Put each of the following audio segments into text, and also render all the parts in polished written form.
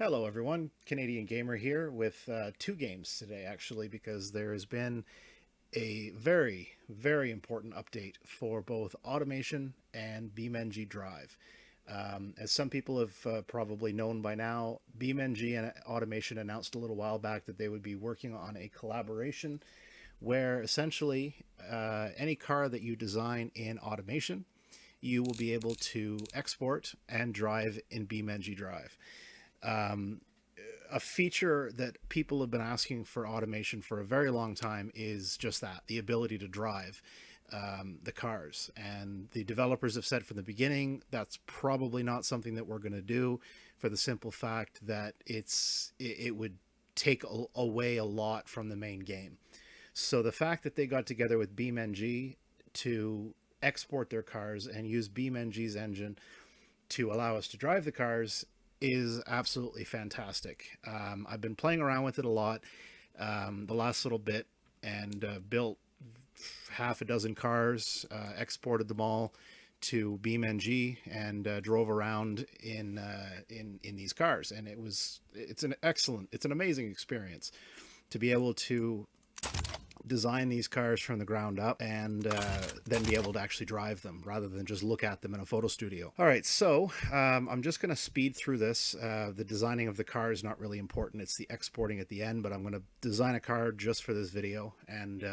Hello everyone, Canadian Gamer here with two games today actually, because there has been a very important update for both automation and BeamNG.drive. As some people have probably known by now, BeamNG and Automation announced a little while back that they would be working on a collaboration where essentially any car that you design in automation, you will be able to export and drive in BeamNG.drive. Um, a feature that people have been asking for automation for a very long time is just that, the ability to drive the cars. And the developers have said from the beginning that's probably not something that we're going to do, for the simple fact that it would take away a lot from the main game. So the fact that they got together with BeamNG to export their cars and use BeamNG's engine to allow us to drive the cars is absolutely fantastic. I've been playing around with it a lot the last little bit, and built half a dozen cars, exported them all to BeamNG, and drove around in these cars. And it's an amazing experience to be able to design these cars from the ground up and then be able to actually drive them rather than just look at them in a photo studio. All right, so I'm just going to speed through this. The designing of the car is not really important. It's the exporting at the end, but I'm going to design a car just for this video, and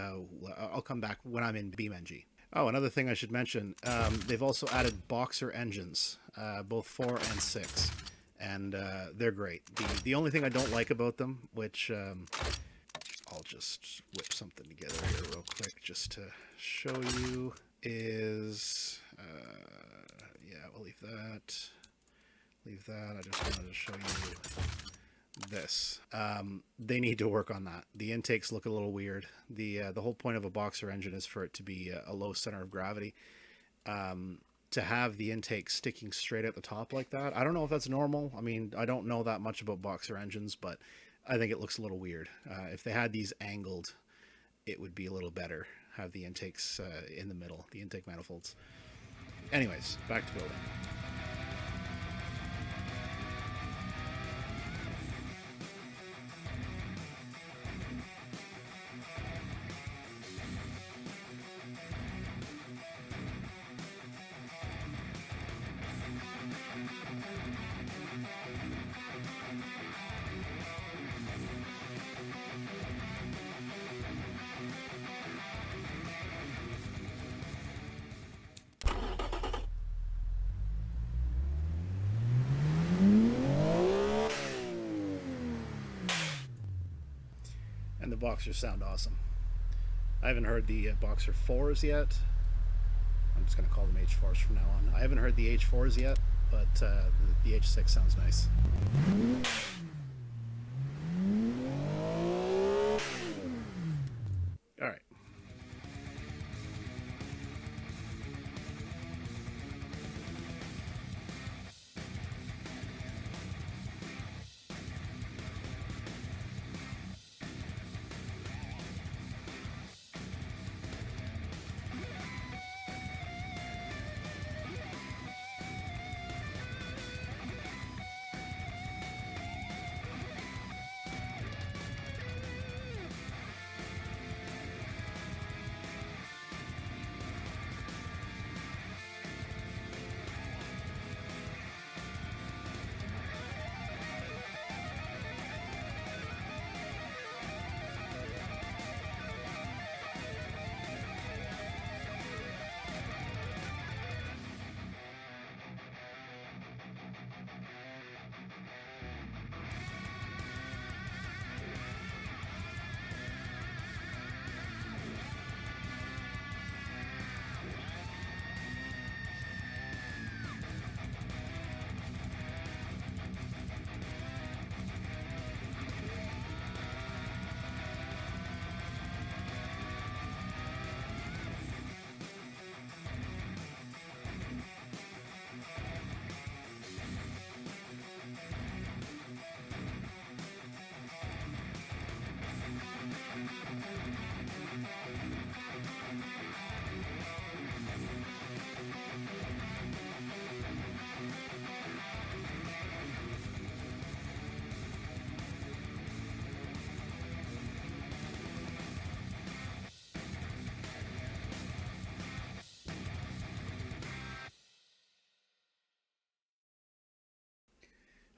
I'll come back when I'm in BeamNG. Oh, another thing I should mention, they've also added Boxer engines, both 4 and 6, and they're great. The only thing I don't like about them, which I'll just whip something together here real quick just to show you, is, yeah, we'll leave that. Leave that. I just wanted to show you this. They need to work on that. The intakes look a little weird. The whole point of a Boxer engine is for it to be a low center of gravity. To have the intake sticking straight at the top like that, I don't know if that's normal. I mean, I don't know that much about Boxer engines, but I think it looks a little weird. If they had these angled, it would be a little better. Have the intakes in the middle, the intake manifolds. Anyways, back to building. And the Boxers sound awesome. I haven't heard the Boxer 4s yet. I'm just going to call them H4s from now on. I haven't heard the H4s yet, but the H6 sounds nice. All right.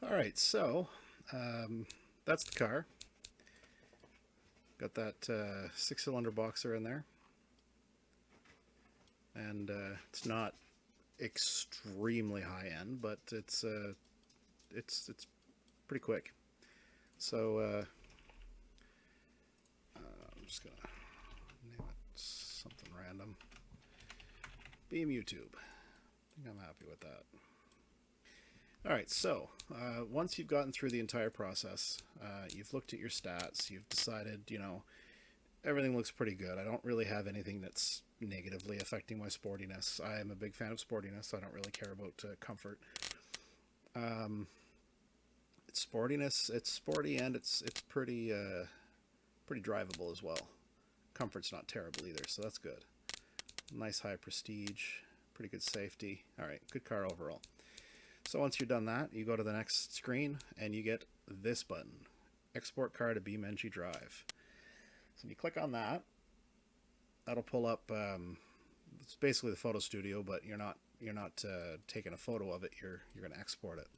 All right, so that's the car. Got that 6-cylinder boxer in there, and it's not extremely high end, but it's pretty quick. So I'm just gonna name it something random. Beam YouTube. I think I'm happy with that. All right, so once you've gotten through the entire process, you've looked at your stats, you've decided, you know, everything looks pretty good. I don't really have anything that's negatively affecting my sportiness. I am a big fan of sportiness. So I don't really care about comfort. It's sportiness. It's sporty, and it's pretty pretty drivable as well. Comfort's not terrible either, so that's good. Nice high prestige, pretty good safety. All right, good car overall. So once you've done that, you go to the next screen and you get this button, Export Car to BeamNG.drive. So if you click on that, that'll pull up. It's basically the photo studio, but you're not taking a photo of it. You're going to export it.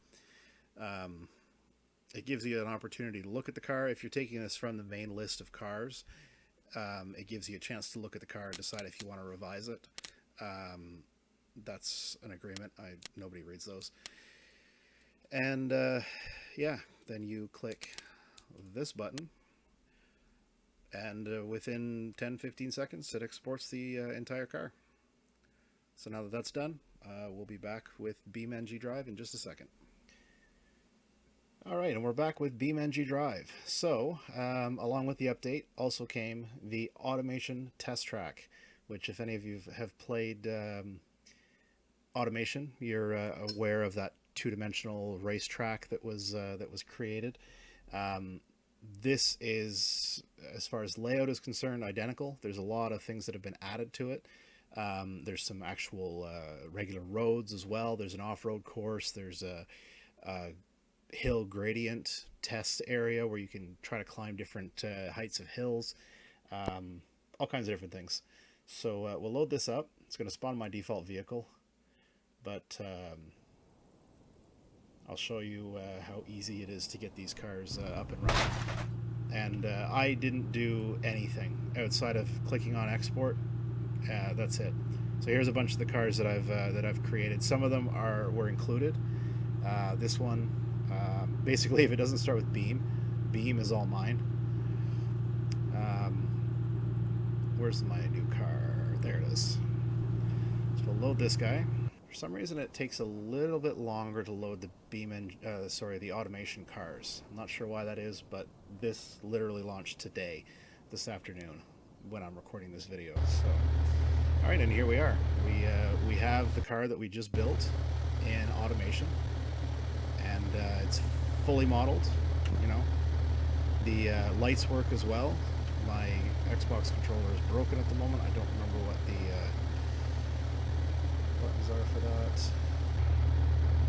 It gives you an opportunity to look at the car. If you're taking this from the main list of cars, it gives you a chance to look at the car and decide if you want to revise it. That's an agreement. Nobody reads those. And yeah, then you click this button, and within 10-15 seconds it exports the entire car. So now that that's done, we'll be back with BeamNG.drive in just a second. All right, and we're back with BeamNG.drive. So along with the update also came the automation test track, which if any of you have played automation, you're aware of that two-dimensional racetrack that was created. This is, as far as layout is concerned, identical. There's a lot of things that have been added to it. There's some actual regular roads as well. There's an off-road course. There's a hill gradient test area where you can try to climb different heights of hills. All kinds of different things. So we'll load this up. It's going to spawn my default vehicle, but I'll show you how easy it is to get these cars up and running. And I didn't do anything outside of clicking on export. That's it. So here's a bunch of the cars that I've created. Some of them were included. This one, basically, if it doesn't start with Beam, Beam is all mine. Where's my new car? There it is. So we'll load this guy. For some reason, it takes a little bit longer to load the the automation cars. I'm not sure why that is, but this literally launched today, this afternoon, when I'm recording this video. So, all right, and here we are. We have the car that we just built in automation, and it's fully modeled. You know, the lights work as well. My Xbox controller is broken at the moment. I don't remember what the buttons are for that.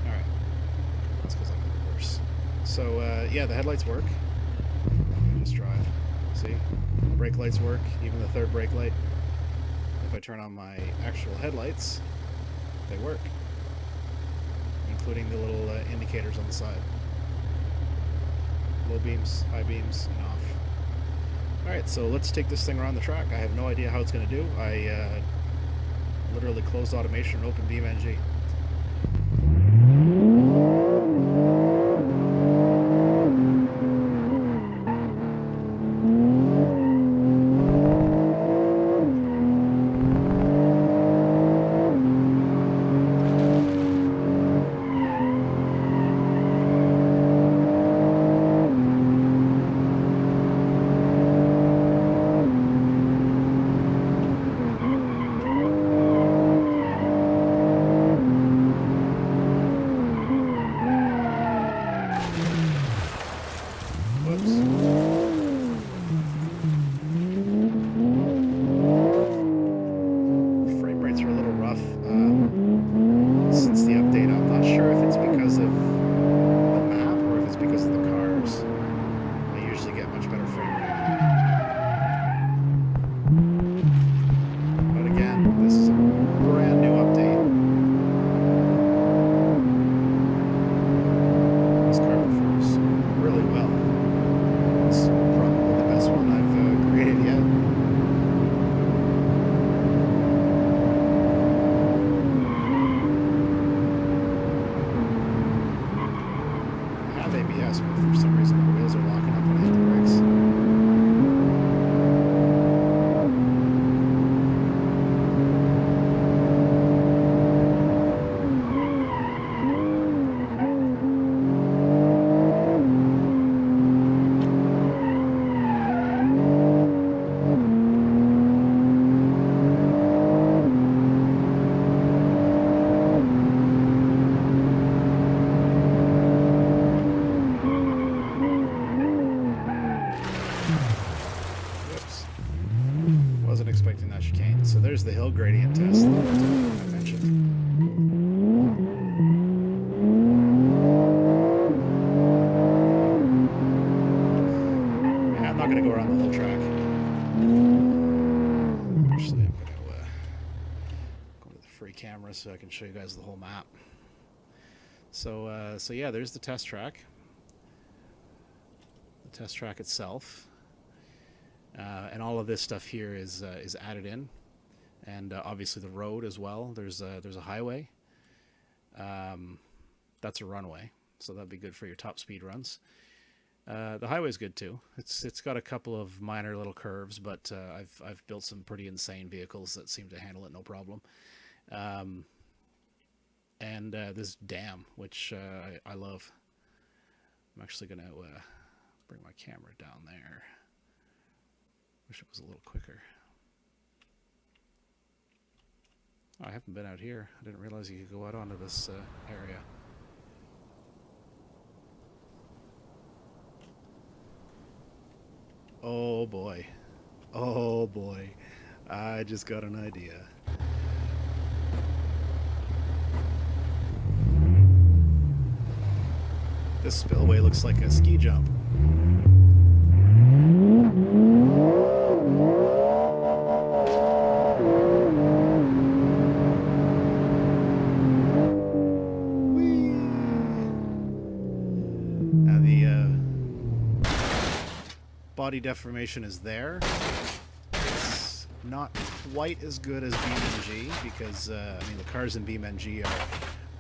Alright, that's because I'm in reverse. So yeah, the headlights work. Just drive. See? Brake lights work, even the third brake light. If I turn on my actual headlights, they work, including the little indicators on the side. Low beams, high beams, and off. Alright, so let's take this thing around the track. I have no idea how it's going to do. I literally closed automation and opened BeamNG. the hill gradient test that I mentioned. Yeah, I'm not going to go around the whole track. Actually, I'm going to go to the free camera so I can show you guys the whole map. So yeah, there's the test track. The test track itself. And all of this stuff here is added in. And obviously the road as well. There's a highway. That's a runway, so that'd be good for your top speed runs. The highway's good too. It's got a couple of minor little curves, but I've built some pretty insane vehicles that seem to handle it no problem. And this dam, which I love. I'm actually gonna bring my camera down there. Wish it was a little quicker. Oh, I haven't been out here. I didn't realize you could go out onto this area. Oh boy. Oh boy. I just got an idea. This spillway looks like a ski jump. Body deformation is there. It's not quite as good as BeamNG because I mean the cars in BeamNG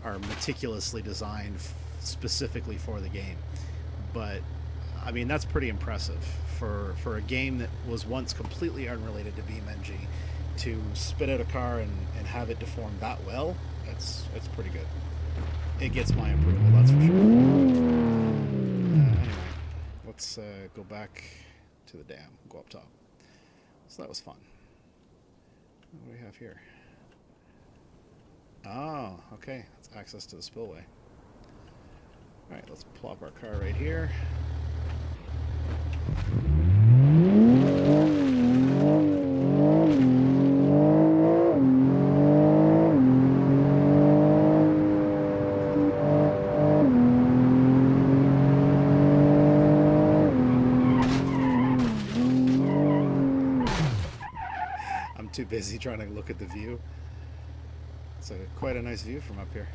are meticulously designed specifically for the game. But I mean that's pretty impressive for a game that was once completely unrelated to BeamNG to spit out a car and have it deform that well. It's pretty good. It gets my approval, that's for sure. Anyway, let's go back to the dam, go up top. So that was fun. What do we have here? Oh, okay. That's access to the spillway. Alright, let's plop our car right here. Too busy trying to look at the view. It's quite a nice view from up here.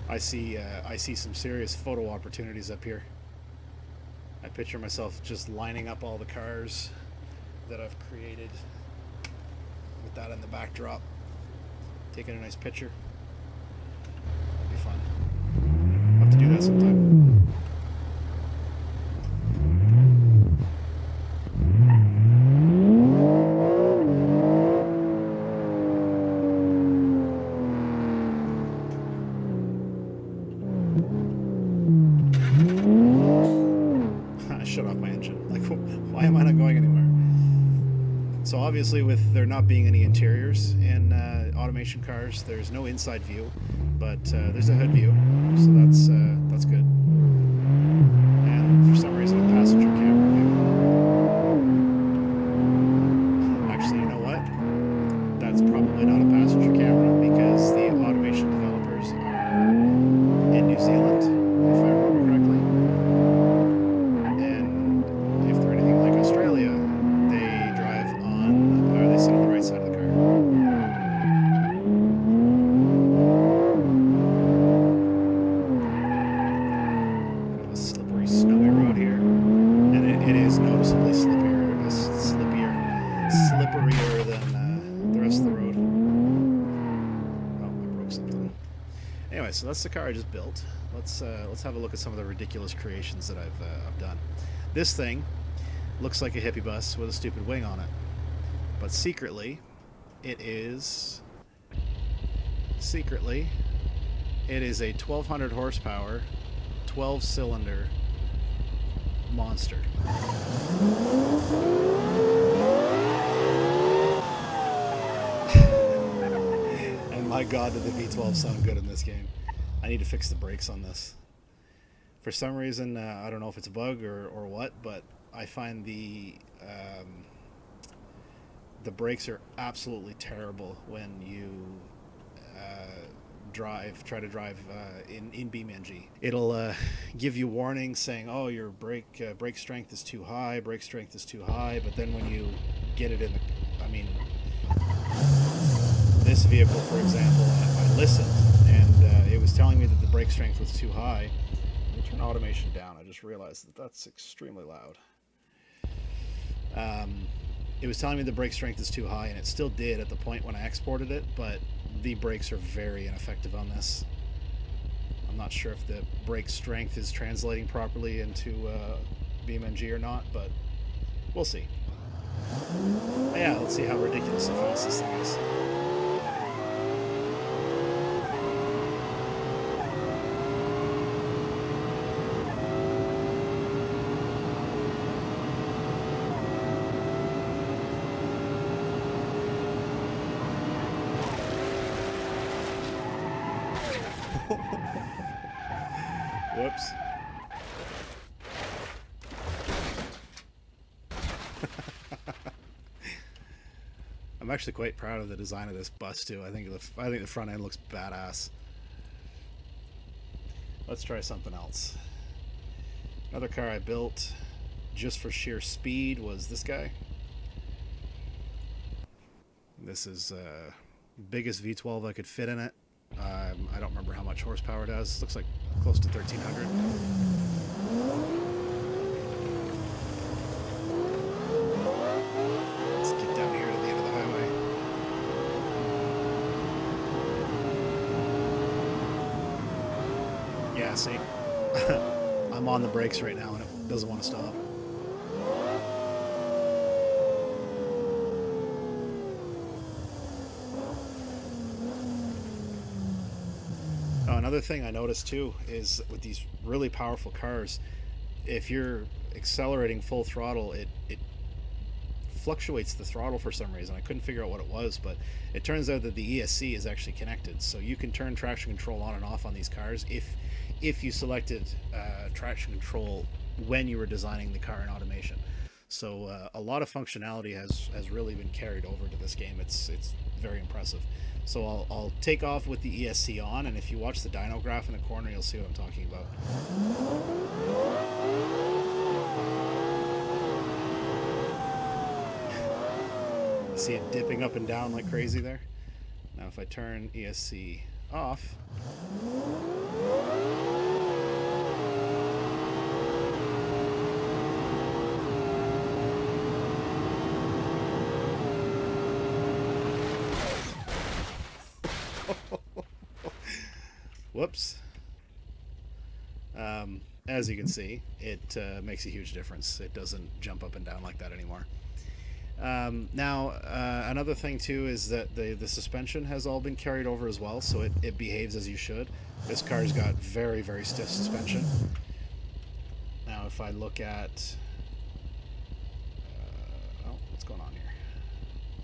I see some serious photo opportunities up here. I picture myself just lining up all the cars that I've created with that in the backdrop, taking a nice picture. That'd be fun. I'll have to do that sometime. Shut off my engine. Like, why am I not going anywhere? So obviously with there not being any interiors in automation cars, there's no inside view, but there's a hood view, so that's good. And for some reason a passenger camera view. Actually, you know what? That's probably not a passenger camera because the automation developers are in New Zealand, if I remember correctly. And if they're anything like Australia, they drive on, or they sit on the right side of the car. Kind of a slippery, snowy road here, and it is noticeably slipperier than the rest of the road. Oh, I broke something. Anyway, so that's the car I just built. Let's have a look at some of the ridiculous creations that I've done. This thing looks like a hippie bus with a stupid wing on it, but secretly, it is a 1200 horsepower, 12-cylinder monster. And my God, did the V12 sound good in this game. I need to fix the brakes on this. For some reason, I don't know if it's a bug or what, but I find the brakes are absolutely terrible when you try to drive in BeamNG. It'll give you warnings saying, "Oh, your brake strength is too high. Brake strength is too high." But then when you get it in the, I mean, this vehicle, for example, I listened, and it was telling me that the brake strength was too high. Let me turn automation down. I just realized that that's extremely loud. It was telling me the brake strength is too high, and it still did at the point when I exported it, but the brakes are very ineffective on this. I'm not sure if the brake strength is translating properly into BeamNG or not, but we'll see. But yeah, let's see how ridiculously fast this thing is. Whoops. I'm actually quite proud of the design of this bus too. I think the front end looks badass. Let's try something else. Another car I built just for sheer speed was this guy. This is biggest V12 I could fit in it. I don't remember how much horsepower it has. Looks like close to 1,300. Let's get down here to the end of the highway. Yeah, see? I'm on the brakes right now and it doesn't want to stop. Another thing I noticed too is with these really powerful cars, if you're accelerating full throttle, it fluctuates the throttle for some reason. I couldn't figure out what it was, but it turns out that the ESC is actually connected, so you can turn traction control on and off on these cars if you selected traction control when you were designing the car in automation. So a lot of functionality has really been carried over to this game. It's very impressive. So I'll take off with the ESC on, and if you watch the dyno graph in the corner, you'll see what I'm talking about. See it dipping up and down like crazy there? Now if I turn ESC off, whoops. As you can see, it makes a huge difference. It doesn't jump up and down like that anymore. Now, another thing too is that the suspension has all been carried over as well, so it behaves as you should. This car's got very, very stiff suspension. Now, if I look at... oh, what's going on here?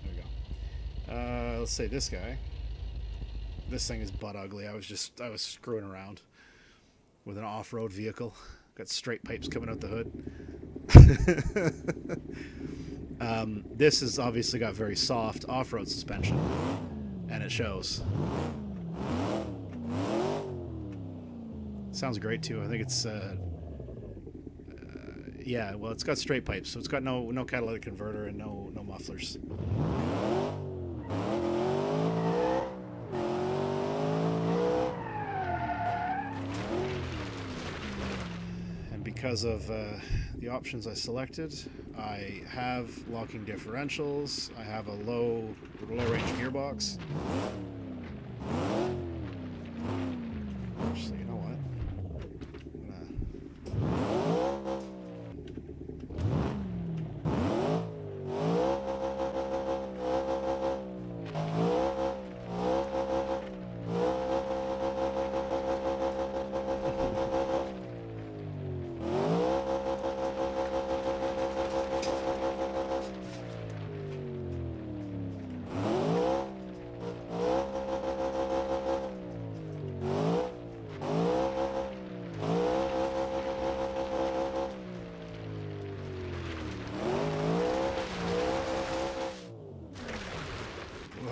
There we go. Let's say this guy. This thing is butt ugly. I was screwing around with an off-road vehicle. Got straight pipes coming out the hood. This has obviously got very soft off-road suspension, and it shows. Sounds great too. I think it's yeah, well, it's got straight pipes, so it's got no catalytic converter and no mufflers. Because of the options I selected, I have locking differentials, I have a low range gearbox. Actually, you know what?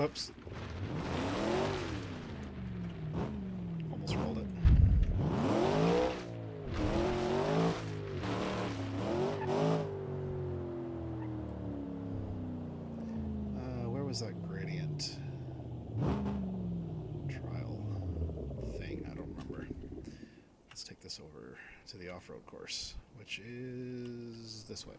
Whoops. Almost rolled it. Where was that gradient trial thing? I don't remember. Let's take this over to the off-road course, which is this way.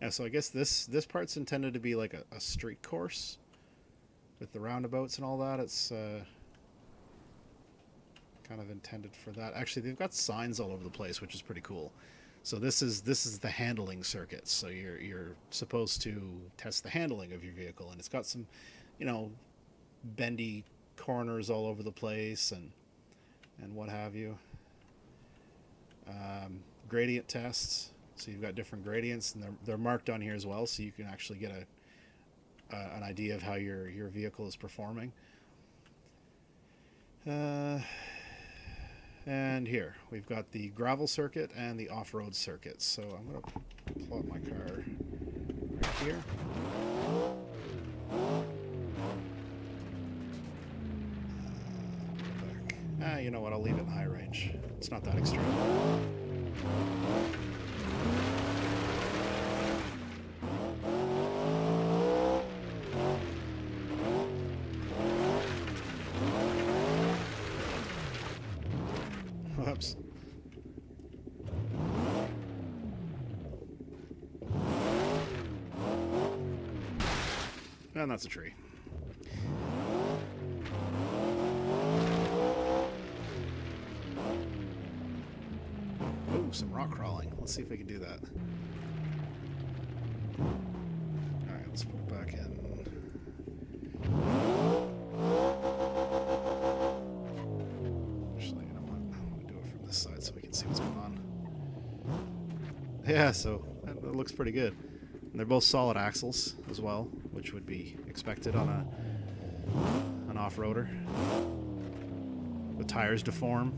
Yeah, so I guess this part's intended to be like a street course with the roundabouts and all that. It's kind of intended for that. Actually, they've got signs all over the place, which is pretty cool. So this is the handling circuit. So you're supposed to test the handling of your vehicle, and it's got some, you know, bendy corners all over the place and what have you. Gradient tests. So you've got different gradients, and they're marked on here as well, so you can actually get an idea of how your vehicle is performing. And here we've got the gravel circuit and the off-road circuit. So I'm going to plot my car right here. You know what? I'll leave it in high range. It's not that extreme. Whoops. And that's a tree. Oh, some rock crawling. Let's see if we can do that. Alright, let's put it back in. Actually, you know what? I'm going to do it from this side so we can see what's going on. Yeah, so that looks pretty good. And they're both solid axles as well, which would be expected on an off-roader. The tires deform.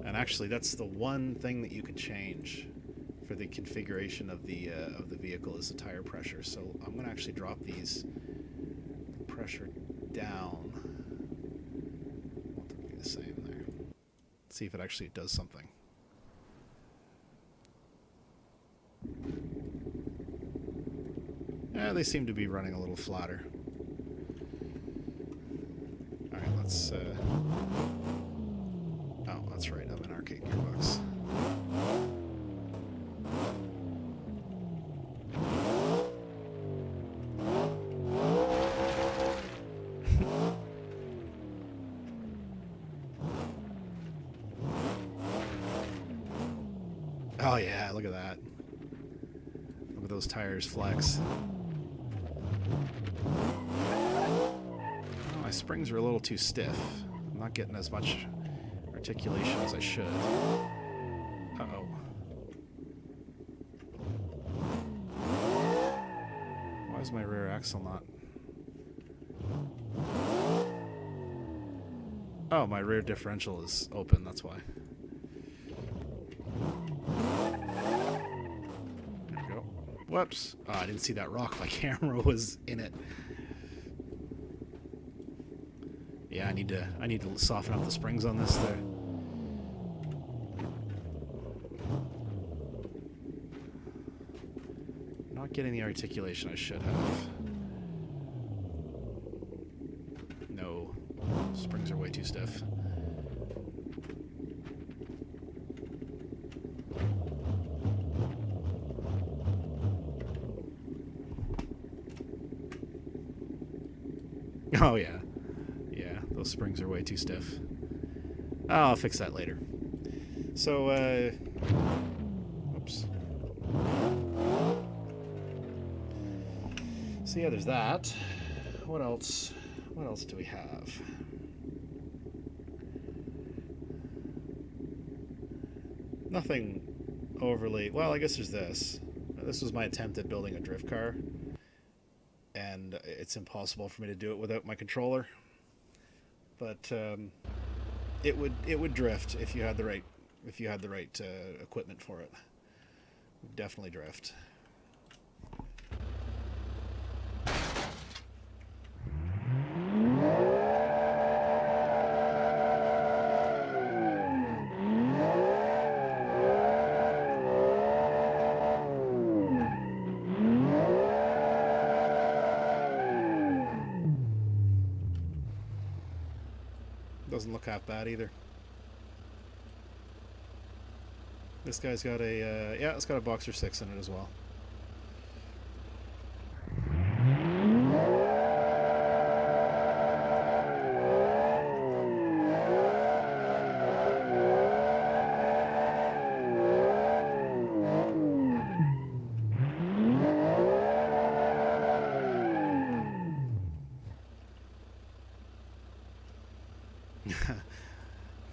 And actually, that's the one thing that you can change for the configuration of the vehicle is the tire pressure. So I'm going to actually drop the pressure down. I want them to be the same there. Let's see if it actually does something. Yeah, they seem to be running a little flatter. All right, let's. Oh, that's right. I'm an arcade gearbox. Oh yeah, look at that. Look at those tires flex. Oh, my springs are a little too stiff. I'm not getting as much articulation as I should. Uh-oh. Why is my rear axle not... Oh, my rear differential is open, that's why. There we go. Whoops. Oh, I didn't see that rock. My camera was in it. Yeah, I need to soften up the springs on this there. Not getting the articulation I should have. No, springs are way too stiff. Oh yeah. Those springs are way too stiff. I'll fix that later. So, oops. So yeah, there's that. What else? What else do we have? Nothing overly... Well, I guess there's this. This was my attempt at building a drift car. And it's impossible for me to do it without my controller. But it would drift if you had the right equipment for it. Definitely drift. Doesn't look half bad either. This guy's got a, yeah, it's got a Boxer 6 in it as well.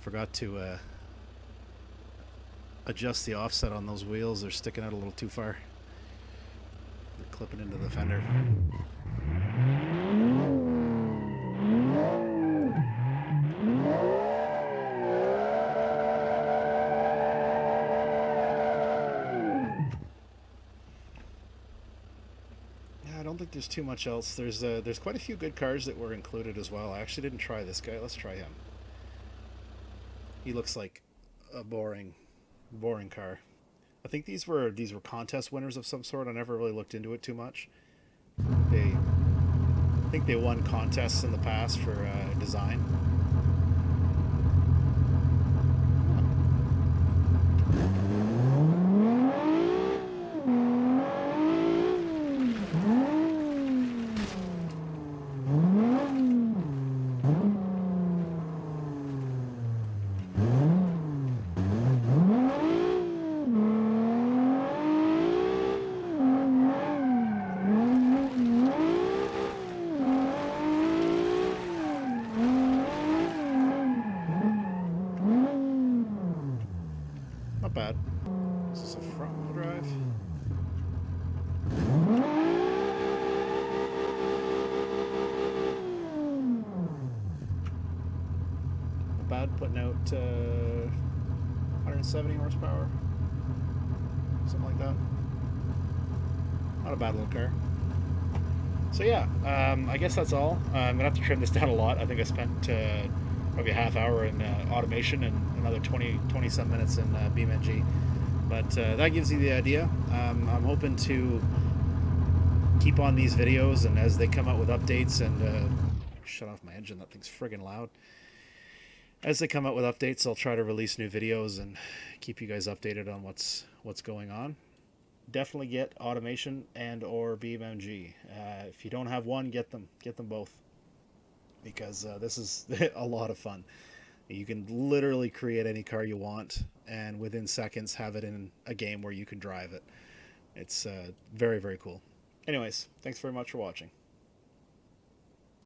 Forgot to adjust the offset on those wheels. They're sticking out a little too far. They're clipping into the fender. Yeah, I don't think there's too much else. There's quite a few good cars that were included as well. I actually didn't try this guy. Let's try him. He looks like a boring car. I think these were contest winners of some sort. I never really looked into it too much. I think they won contests in the past for design. Not bad. Is this a front-wheel drive? Not bad, putting out 170 horsepower. Something like that. Not a bad little car. So yeah, I guess that's all. I'm going to have to trim this down a lot. I think I spent probably a half hour in automation and another 20 some minutes in BeamNG. But that gives you the idea. I'm hoping to keep on these videos, and as they come out with updates, and shut off my engine, that thing's friggin' loud. As they come out with updates, I'll try to release new videos and keep you guys updated on what's going on. Definitely get automation and or BeamNG. If you don't have one, get them both, because this is a lot of fun. You can literally create any car you want, and within seconds have it in a game where you can drive it. It's very, very cool. Anyways, thanks very much for watching.